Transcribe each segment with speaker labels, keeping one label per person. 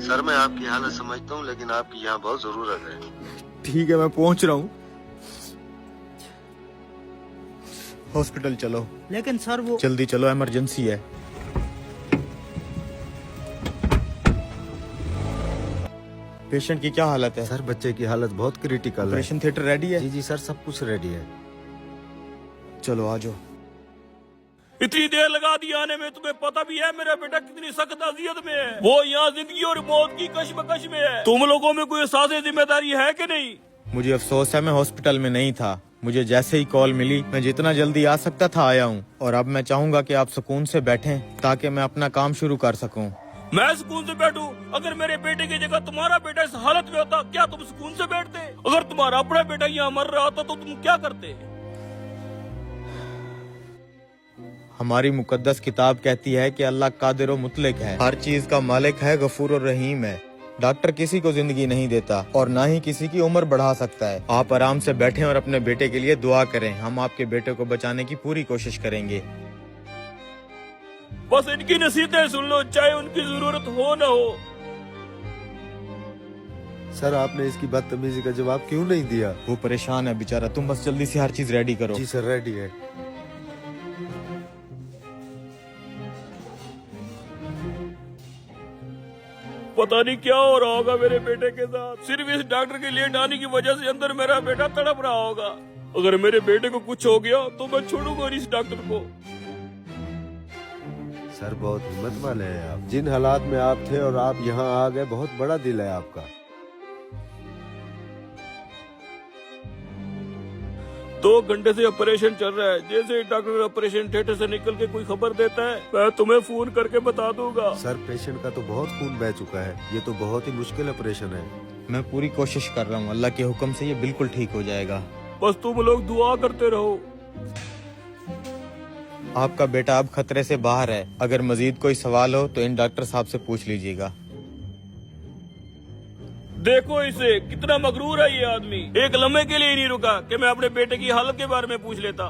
Speaker 1: Sir मैं आपकी हालत समझता हूँ, लेकिन आपकी यहाँ बहुत जरूरत है।
Speaker 2: ठीक है, मैं पहुंच रहा हूँ। हॉस्पिटल चलो।
Speaker 3: लेकिन सर वो
Speaker 2: जल्दी चलो, इमरजेंसी है। पेशेंट की क्या हालत है?
Speaker 1: सर बच्चे की हालत बहुत क्रिटिकल है।
Speaker 2: ऑपरेशन थिएटर रेडी है?
Speaker 1: जी जी सर, सब कुछ रेडी है।
Speaker 2: चलो आ जाओ।
Speaker 4: इतनी देर लगा दी आने में, तुम्हें पता भी है मेरा बेटा कितनी सख्त अजियत में है। वो यहाँ जिंदगी और मौत की कश्मकश में है। तुम लोगों में कोई एहसास जिम्मेदारी है कि नहीं?
Speaker 2: मुझे अफसोस है, मैं हॉस्पिटल में नहीं था। मुझे जैसे ही कॉल मिली, मैं जितना जल्दी आ सकता था आया हूँ। और अब मैं चाहूंगा कि आप सुकून से बैठें ताकि मैं अपना काम शुरू कर सकूं।
Speaker 4: मैं सुकून से बैठूं? अगर मेरे बेटे की जगह तुम्हारा बेटा इस हालत में होता, क्या तुम सुकून से बैठते? अगर तुम्हारा अपना बेटा यहाँ मर रहा होता तो तुम क्या करते?
Speaker 2: हमारी मुकद्दस किताब कहती है कि अल्लाह कादिर व मुतलक है, हर चीज का मालिक है, गफूर और रहीम है। डॉक्टर किसी को जिंदगी नहीं देता और ना ही किसी की उम्र बढ़ा सकता है। आप आराम से बैठें और अपने बेटे के लिए दुआ करें। हम आपके बेटे को बचाने की पूरी कोशिश करेंगे।
Speaker 4: बस इनकी नसीहतें सुन लो, चाहे उनकी जरूरत हो न हो।
Speaker 1: सर आपने इसकी बदतमीजी का जवाब क्यों नहीं दिया?
Speaker 2: वो परेशान है बेचारा, तुम बस जल्दी से हर चीज रेडी करो।
Speaker 1: जी सर, रेडी है।
Speaker 4: पता नहीं क्या हो रहा होगा मेरे बेटे के साथ। सिर्फ इस डॉक्टर के लिए आने की वजह से अंदर मेरा बेटा तड़प रहा होगा। अगर मेरे बेटे को कुछ हो गया तो मैं छोड़ूंगा इस डॉक्टर को।
Speaker 1: सर बहुत हिम्मत वाले हैं आप। जिन हालात में आप थे और आप यहाँ आ गए, बहुत बड़ा दिल है आपका।
Speaker 4: 2 घंटे से ऑपरेशन चल रहा है। जैसे ही डॉक्टर ऑपरेशन थिएटर से निकल के कोई खबर देता है, मैं तुम्हें फोन करके बता दूंगा।
Speaker 1: सर पेशेंट का तो बहुत खून बह चुका है। ये तो बहुत ही मुश्किल ऑपरेशन है।
Speaker 2: मैं पूरी कोशिश कर रहा हूँ, अल्लाह के हुक्म से ये बिल्कुल ठीक हो जाएगा।
Speaker 4: बस तुम लोग दुआ करते रहो।
Speaker 2: आपका बेटा अब खतरे से बाहर है। अगर मजीद कोई सवाल हो तो इन डॉक्टर साहब से पूछ लीजिएगा।
Speaker 4: देखो इसे, कितना मगरूर है ये आदमी। एक लम्हे के लिए ही नहीं रुका कि मैं अपने बेटे की हालत के बारे में पूछ लेता।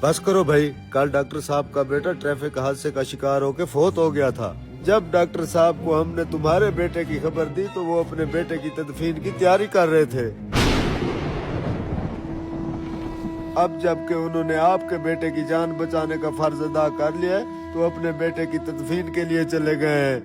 Speaker 1: बस करो भाई। कल डॉक्टर साहब का बेटा ट्रैफिक हादसे का शिकार होकर फौत हो गया था। जब डॉक्टर साहब को हमने तुम्हारे बेटे की खबर दी तो वो अपने बेटे की तदफीन की तैयारी कर रहे थे। अब जबकि उन्होंने आपके बेटे की जान बचाने का फर्ज अदा कर लिया है, तो अपने बेटे की तदफीन के लिए चले गए हैं।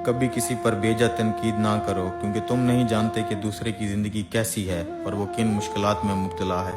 Speaker 2: कभी किसी पर बेजा तनकीद ना करो, क्योंकि तुम नहीं जानते कि दूसरे की जिंदगी कैसी है और वो किन मुश्किलात में मुब्तला है।